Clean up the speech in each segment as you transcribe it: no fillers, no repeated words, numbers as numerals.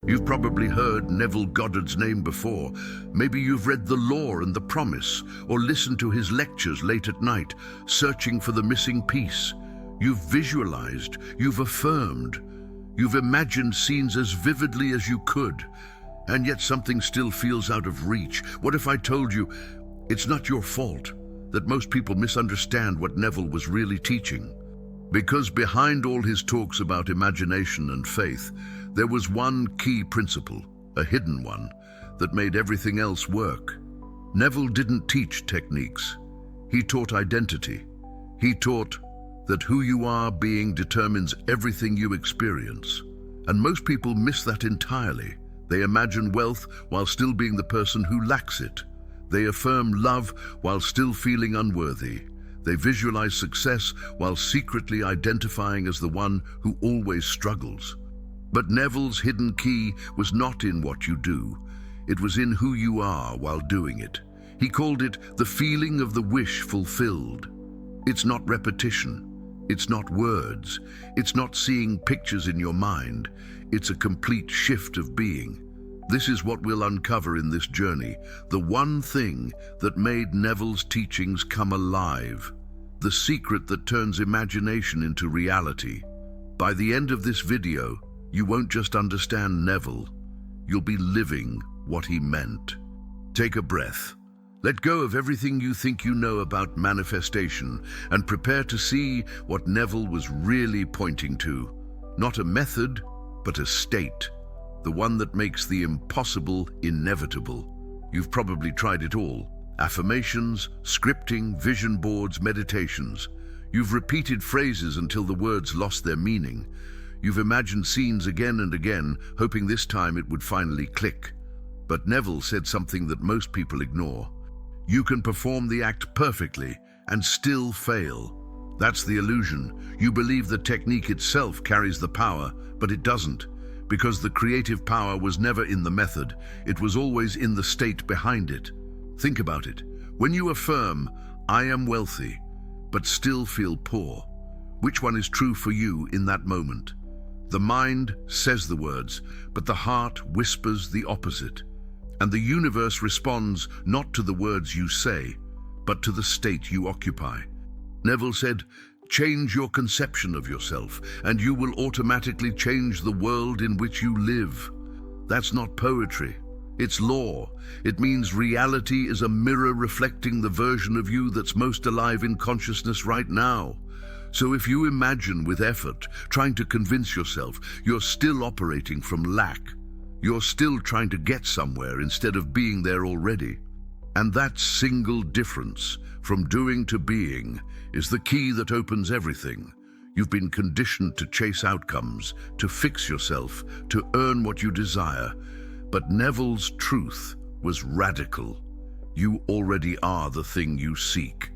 You've probably heard Neville Goddard's name before. Maybe you've read The Law and the Promise, or listened to his lectures late at night, searching for the missing piece. You've visualized, you've affirmed, you've imagined scenes as vividly as you could, and yet something still feels out of reach. What if I told you it's not your fault, that most people misunderstand what Neville was really teaching? Because behind all his talks about imagination and faith, there was one key principle, a hidden one, that made everything else work. Neville didn't teach techniques. He taught identity. He taught that who you are being determines everything you experience. And most people miss that entirely. They imagine wealth while still being the person who lacks it. They affirm love while still feeling unworthy. They visualize success while secretly identifying as the one who always struggles. But Neville's hidden key was not in what you do. It was in who you are while doing it. He called it the feeling of the wish fulfilled. It's not repetition. It's not words. It's not seeing pictures in your mind. It's a complete shift of being. This is what we'll uncover in this journey, the one thing that made Neville's teachings come alive, the secret that turns imagination into reality. By the end of this video, you won't just understand Neville, you'll be living what he meant. Take a breath. Let go of everything you think you know about manifestation and prepare to see what Neville was really pointing to. Not a method, but a state. The one that makes the impossible inevitable. You've probably tried it all. Affirmations, scripting, vision boards, meditations. You've repeated phrases until the words lost their meaning. You've imagined scenes again and again, hoping this time it would finally click. But Neville said something that most people ignore. You can perform the act perfectly and still fail. That's the illusion. You believe the technique itself carries the power, but it doesn't. Because the creative power was never in the method, it was always in the state behind it. Think about it. When you affirm, "I am wealthy," but still feel poor, which one is true for you in that moment? The mind says the words, but the heart whispers the opposite. And the universe responds not to the words you say, but to the state you occupy. Neville said, change your conception of yourself, and you will automatically change the world in which you live. That's not poetry. It's law. It means reality is a mirror reflecting the version of you that's most alive in consciousness right now. So if you imagine with effort, trying to convince yourself, you're still operating from lack. You're still trying to get somewhere instead of being there already. And that single difference, from doing to being, is the key that opens everything. You've been conditioned to chase outcomes, to fix yourself, to earn what you desire. But Neville's truth was radical. You already are the thing you seek.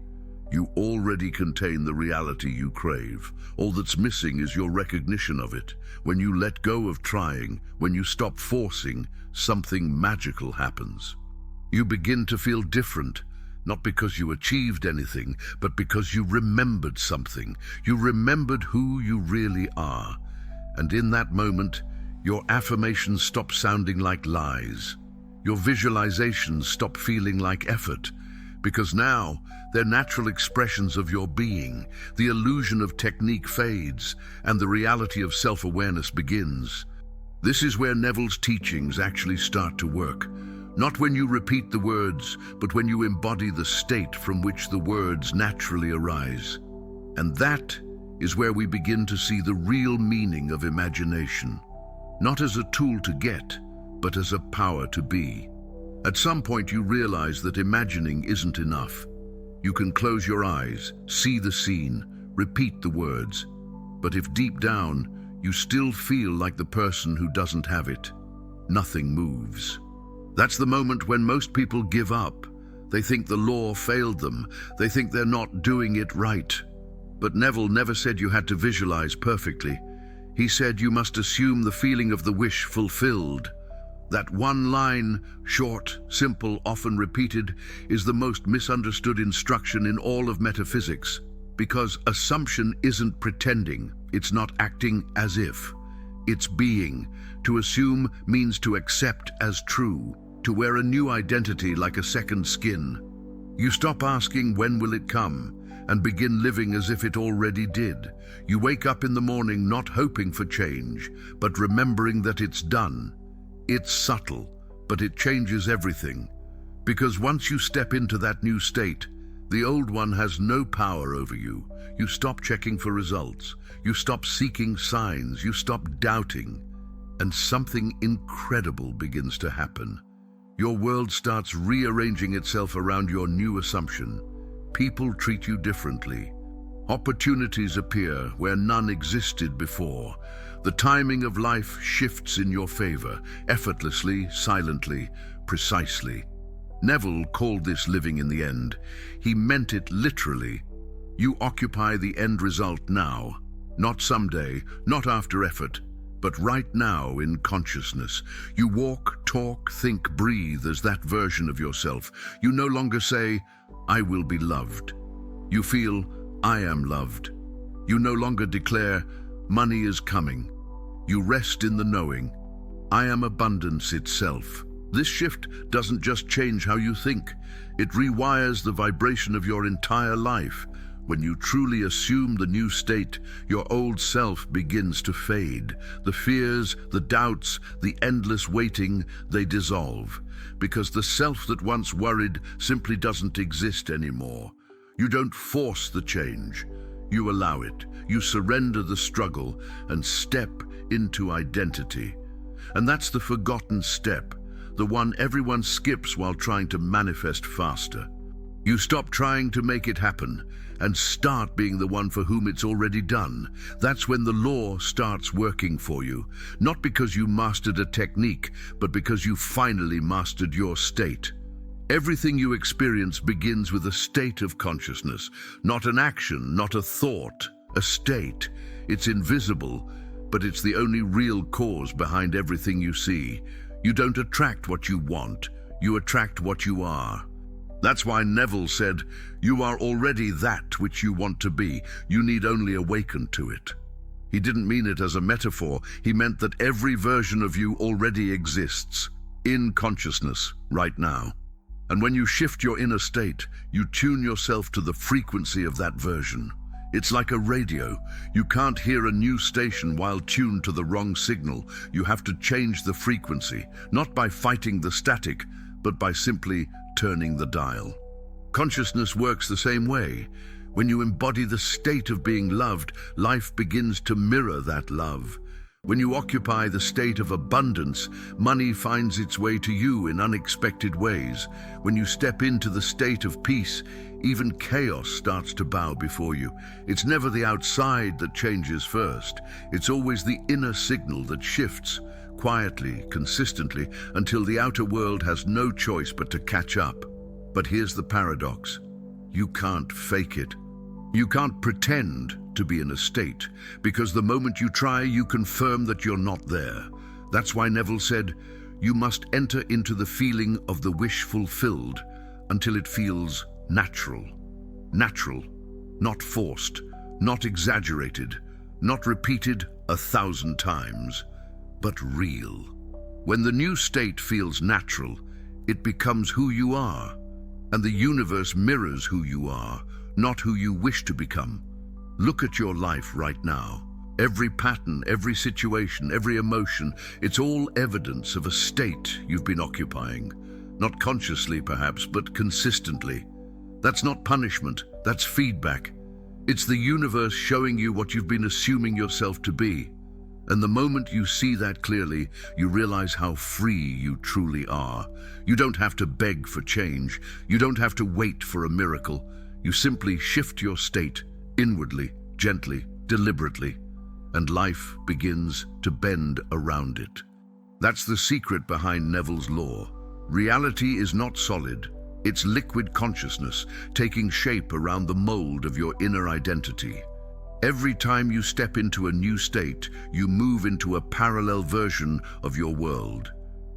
You already contain the reality you crave. All that's missing is your recognition of it. When you let go of trying, when you stop forcing, something magical happens. You begin to feel different, not because you achieved anything, but because you remembered something. You remembered who you really are. And in that moment, your affirmations stop sounding like lies. Your visualizations stop feeling like effort, because now they're natural expressions of your being. The illusion of technique fades, and the reality of self-awareness begins. This is where Neville's teachings actually start to work. Not when you repeat the words, but when you embody the state from which the words naturally arise. And that is where we begin to see the real meaning of imagination. Not as a tool to get, but as a power to be. At some point you realize that imagining isn't enough. You can close your eyes, see the scene, repeat the words. But if deep down you still feel like the person who doesn't have it, nothing moves. That's the moment when most people give up. They think the law failed them. They think they're not doing it right. But Neville never said you had to visualize perfectly. He said you must assume the feeling of the wish fulfilled. That one line, short, simple, often repeated, is the most misunderstood instruction in all of metaphysics. Because assumption isn't pretending, it's not acting as if. It's being. To assume means to accept as true, to wear a new identity like a second skin. You stop asking when will it come, and begin living as if it already did. You wake up in the morning not hoping for change, but remembering that it's done. It's subtle, but it changes everything. Because once you step into that new state, the old one has no power over you. You stop checking for results. You stop seeking signs. You stop doubting. And something incredible begins to happen. Your world starts rearranging itself around your new assumption. People treat you differently. Opportunities appear where none existed before. The timing of life shifts in your favor, effortlessly, silently, precisely. Neville called this living in the end. He meant it literally. You occupy the end result now, not someday, not after effort, but right now in consciousness. You walk, talk, think, breathe as that version of yourself. You no longer say, I will be loved. You feel, I am loved. You no longer declare, money is coming. You rest in the knowing, I am abundance itself. This shift doesn't just change how you think, it rewires the vibration of your entire life. When you truly assume the new state, your old self begins to fade. The fears, the doubts, the endless waiting, they dissolve. Because the self that once worried simply doesn't exist anymore. You don't force the change. You allow it. You surrender the struggle and step into identity. And that's the forgotten step, the one everyone skips while trying to manifest faster. You stop trying to make it happen and start being the one for whom it's already done. That's when the law starts working for you, not because you mastered a technique, but because you finally mastered your state. Everything you experience begins with a state of consciousness, not an action, not a thought, a state. It's invisible, but it's the only real cause behind everything you see. You don't attract what you want, you attract what you are. That's why Neville said, you are already that which you want to be. You need only awaken to it. He didn't mean it as a metaphor. He meant that every version of you already exists, in consciousness, right now. And when you shift your inner state, you tune yourself to the frequency of that version. It's like a radio. You can't hear a new station while tuned to the wrong signal. You have to change the frequency, not by fighting the static, but by simply turning the dial. Consciousness works the same way. When you embody the state of being loved, life begins to mirror that love. When you occupy the state of abundance, money finds its way to you in unexpected ways. When you step into the state of peace, even chaos starts to bow before you. It's never the outside that changes first. It's always the inner signal that shifts, quietly, consistently, until the outer world has no choice but to catch up. But here's the paradox. You can't fake it. You can't pretend to be in a state, because the moment you try, you confirm that you're not there. That's why Neville said, you must enter into the feeling of the wish fulfilled until it feels natural. Natural, not forced, not exaggerated, not repeated 1,000 times, but real. When the new state feels natural, it becomes who you are, and the universe mirrors who you are, not who you wish to become. Look at your life right now. Every pattern, every situation, every emotion, it's all evidence of a state you've been occupying. Not consciously, perhaps, but consistently. That's not punishment, that's feedback. It's the universe showing you what you've been assuming yourself to be. And the moment you see that clearly, you realize how free you truly are. You don't have to beg for change. You don't have to wait for a miracle. You simply shift your state inwardly, gently, deliberately, and life begins to bend around it. That's the secret behind Neville's law. Reality is not solid. It's liquid consciousness taking shape around the mold of your inner identity. Every time you step into a new state, you move into a parallel version of your world.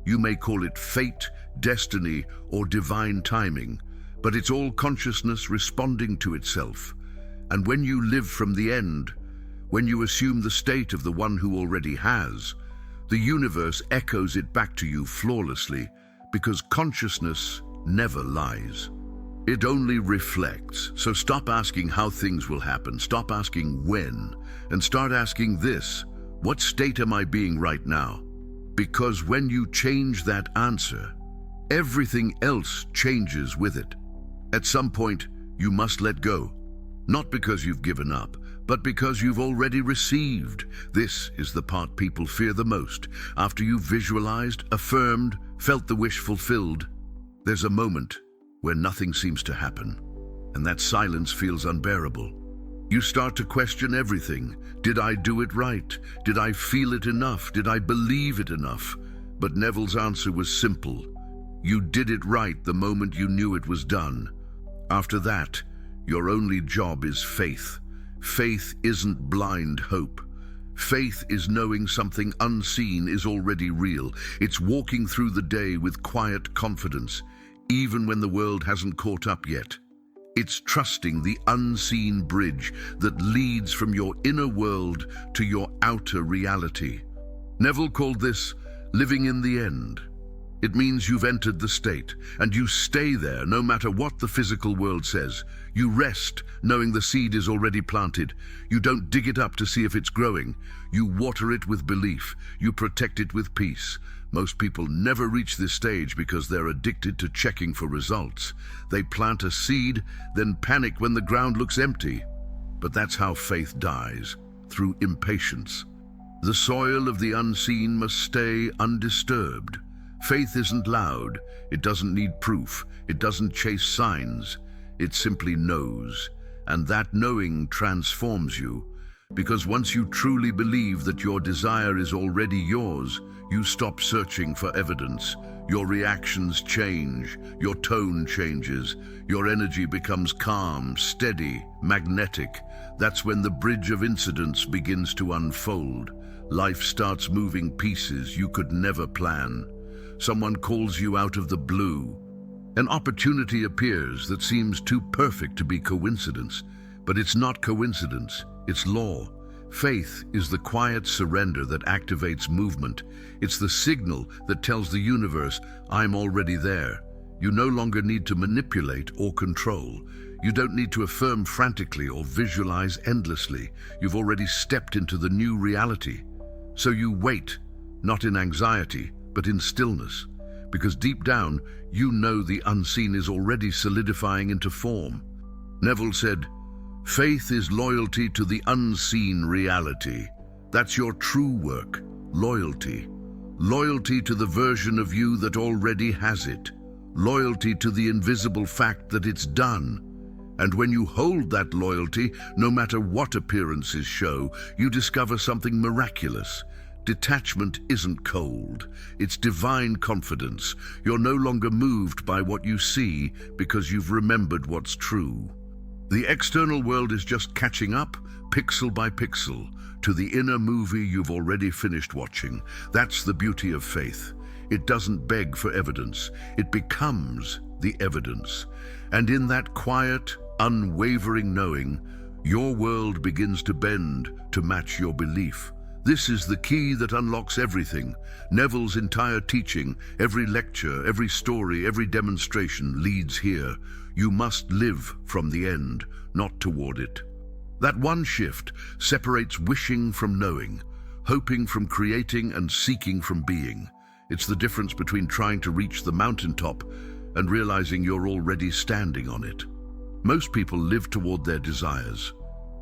You may call it fate, destiny, or divine timing, but it's all consciousness responding to itself. And when you live from the end, When you assume the state of the one who already has, the universe echoes it back to you flawlessly, because consciousness never lies. It only reflects. So stop asking how things will happen, stop asking when, and start asking this: what state am I being right now? Because when you change that answer, everything else changes with it. At some point, you must let go. Not because you've given up, but because you've already received. This is the part people fear the most. After you've visualized, affirmed, felt the wish fulfilled, there's a moment where nothing seems to happen, and that silence feels unbearable. You start to question everything. Did I do it right? Did I feel it enough? Did I believe it enough? But Neville's answer was simple. You did it right the moment you knew it was done. After that, your only job is faith. Faith isn't blind hope. Faith is knowing something unseen is already real. It's walking through the day with quiet confidence, even when the world hasn't caught up yet. It's trusting the unseen bridge that leads from your inner world to your outer reality. Neville called this living in the end. It means you've entered the state, and you stay there no matter what the physical world says. You rest, knowing the seed is already planted. You don't dig it up to see if it's growing. You water it with belief. You protect it with peace. Most people never reach this stage because they're addicted to checking for results. They plant a seed, then panic when the ground looks empty. But that's how faith dies, through impatience. The soil of the unseen must stay undisturbed. Faith isn't loud. It doesn't need proof. It doesn't chase signs. It simply knows. And that knowing transforms you. Because once you truly believe that your desire is already yours, you stop searching for evidence. Your reactions change. Your tone changes. Your energy becomes calm, steady, magnetic. That's when the bridge of incidents begins to unfold. Life starts moving pieces you could never plan. Someone calls you out of the blue. An opportunity appears that seems too perfect to be coincidence. But it's not coincidence, it's law. Faith is the quiet surrender that activates movement. It's the signal that tells the universe, I'm already there. You no longer need to manipulate or control. You don't need to affirm frantically or visualize endlessly. You've already stepped into the new reality. So you wait, not in anxiety, but in stillness, because deep down, you know the unseen is already solidifying into form. Neville said, faith is loyalty to the unseen reality. That's your true work, loyalty. Loyalty to the version of you that already has it. Loyalty to the invisible fact that it's done. And when you hold that loyalty, no matter what appearances show, you discover something miraculous. Detachment isn't cold, it's divine confidence. You're no longer moved by what you see because you've remembered what's true. The external world is just catching up, pixel by pixel, to the inner movie you've already finished watching. That's the beauty of faith. It doesn't beg for evidence, it becomes the evidence. And in that quiet, unwavering knowing, your world begins to bend to match your belief. This is the key that unlocks everything. Neville's entire teaching, every lecture, every story, every demonstration leads here. You must live from the end, not toward it. That one shift separates wishing from knowing, hoping from creating and seeking from being. It's the difference between trying to reach the mountaintop and realizing you're already standing on it. Most people live toward their desires.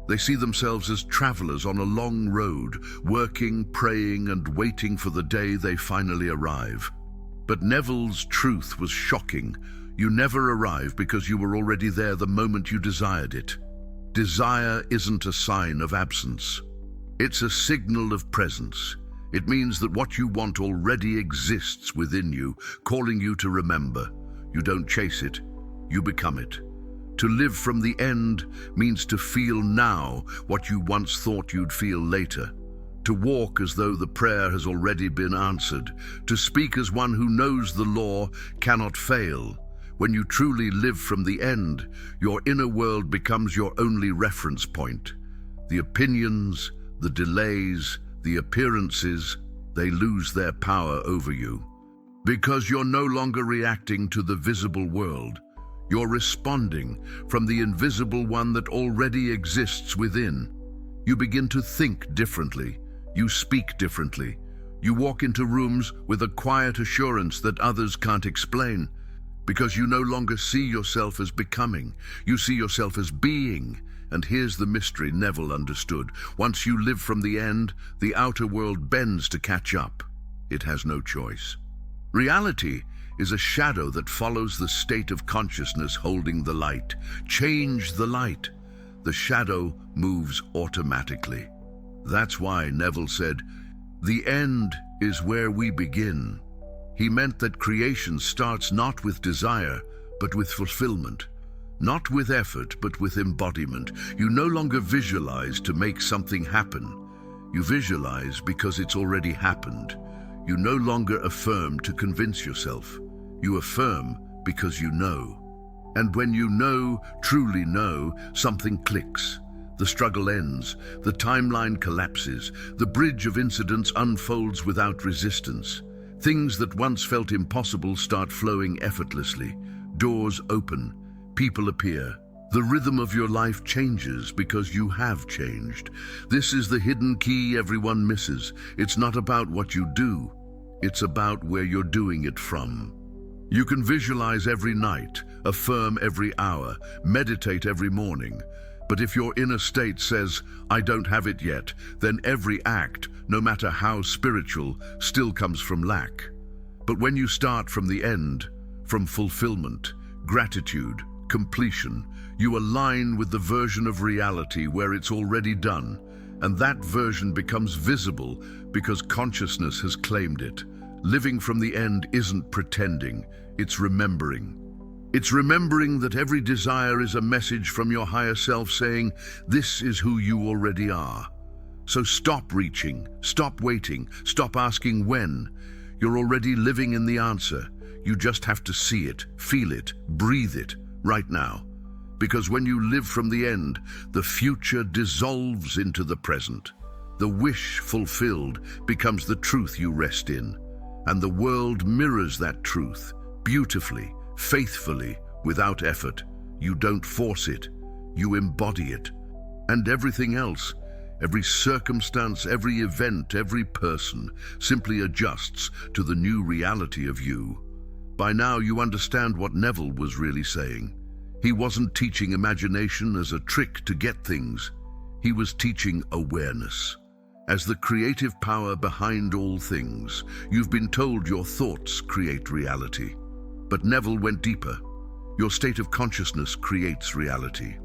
They see themselves as travelers on a long road, working, praying, and waiting for the day they finally arrive. But Neville's truth was shocking. You never arrive because you were already there the moment you desired it. Desire isn't a sign of absence. It's a signal of presence. It means that what you want already exists within you, calling you to remember. You don't chase it, you become it. To live from the end means to feel now what you once thought you'd feel later. To walk as though the prayer has already been answered. To speak as one who knows the law cannot fail. When you truly live from the end, your inner world becomes your only reference point. The opinions, the delays, the appearances, they lose their power over you. Because you're no longer reacting to the visible world. You're responding from the invisible one that already exists within. You begin to think differently. You speak differently. You walk into rooms with a quiet assurance that others can't explain. Because you no longer see yourself as becoming. You see yourself as being. And here's the mystery Neville understood. Once you live from the end, the outer world bends to catch up. It has no choice. Reality is a shadow that follows the state of consciousness holding the light. Change the light. The shadow moves automatically. That's why Neville said, "The end is where we begin." He meant that creation starts not with desire, but with fulfillment. Not with effort, but with embodiment. You no longer visualize to make something happen. You visualize because it's already happened. You no longer affirm to convince yourself. You affirm because you know. And when you know, truly know, something clicks. The struggle ends. The timeline collapses. The bridge of incidents unfolds without resistance. Things that once felt impossible start flowing effortlessly. Doors open. People appear. The rhythm of your life changes because you have changed. This is the hidden key everyone misses. It's not about what you do. It's about where you're doing it from. You can visualize every night, affirm every hour, meditate every morning. But if your inner state says, "I don't have it yet," then every act, no matter how spiritual, still comes from lack. But when you start from the end, from fulfillment, gratitude, completion, you align with the version of reality where it's already done, and that version becomes visible because consciousness has claimed it. Living from the end isn't pretending, it's remembering. It's remembering that every desire is a message from your higher self saying, "This is who you already are." So stop reaching, stop waiting, stop asking when. You're already living in the answer. You just have to see it, feel it, breathe it, right now. Because when you live from the end, the future dissolves into the present. The wish fulfilled becomes the truth you rest in. And the world mirrors that truth, beautifully, faithfully, without effort. You don't force it, you embody it. And everything else, every circumstance, every event, every person, simply adjusts to the new reality of you. By now you understand what Neville was really saying. He wasn't teaching imagination as a trick to get things. He was teaching awareness. As the creative power behind all things, you've been told your thoughts create reality. But Neville went deeper. Your state of consciousness creates reality.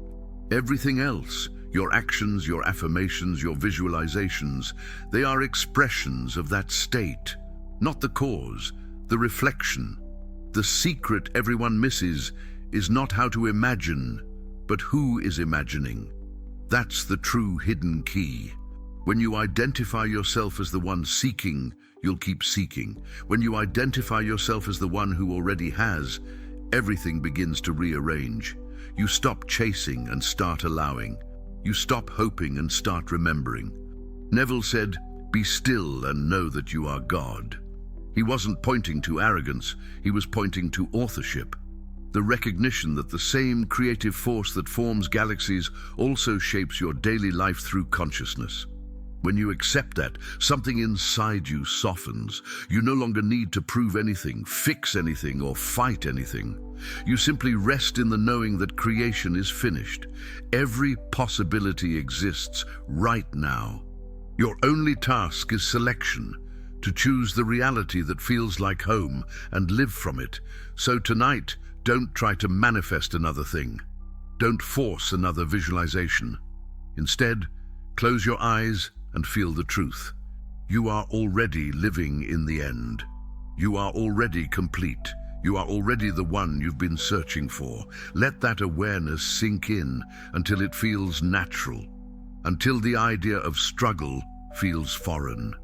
Everything else, your actions, your affirmations, your visualizations, they are expressions of that state, not the cause, the reflection. The secret everyone misses is not how to imagine, but who is imagining. That's the true hidden key. When you identify yourself as the one seeking, you'll keep seeking. When you identify yourself as the one who already has, everything begins to rearrange. You stop chasing and start allowing. You stop hoping and start remembering. Neville said, "Be still and know that you are God." He wasn't pointing to arrogance, he was pointing to authorship. The recognition that the same creative force that forms galaxies also shapes your daily life through consciousness. When you accept that, something inside you softens. You no longer need to prove anything, fix anything, or fight anything. You simply rest in the knowing that creation is finished. Every possibility exists right now. Your only task is selection, to choose the reality that feels like home and live from it. So tonight, don't try to manifest another thing. Don't force another visualization. Instead, close your eyes and feel the truth. You are already living in the end. You are already complete. You are already the one you've been searching for. Let that awareness sink in until it feels natural, until the idea of struggle feels foreign.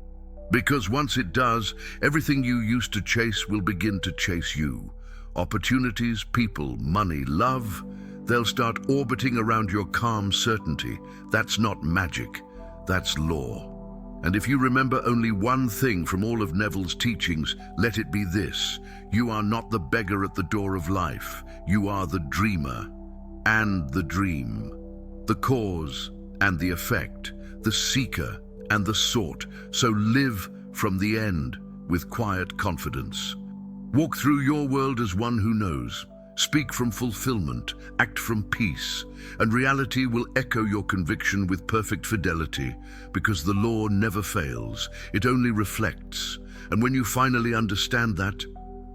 Because once it does, everything you used to chase will begin to chase you. Opportunities, people, money, love, They'll start orbiting around your calm certainty. That's not magic, that's law. And if you remember only one thing from all of Neville's teachings, let it be this: you are not the beggar at the door of life. You are the dreamer and the dream, the cause and the effect, the seeker and the sought. So live from the end with quiet confidence. Walk through your world as one who knows. Speak from fulfillment, act from peace, and reality will echo your conviction with perfect fidelity, because the law never fails, it only reflects. And when you finally understand that,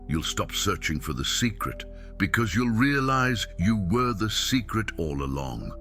you'll stop searching for the secret, because you'll realize you were the secret all along.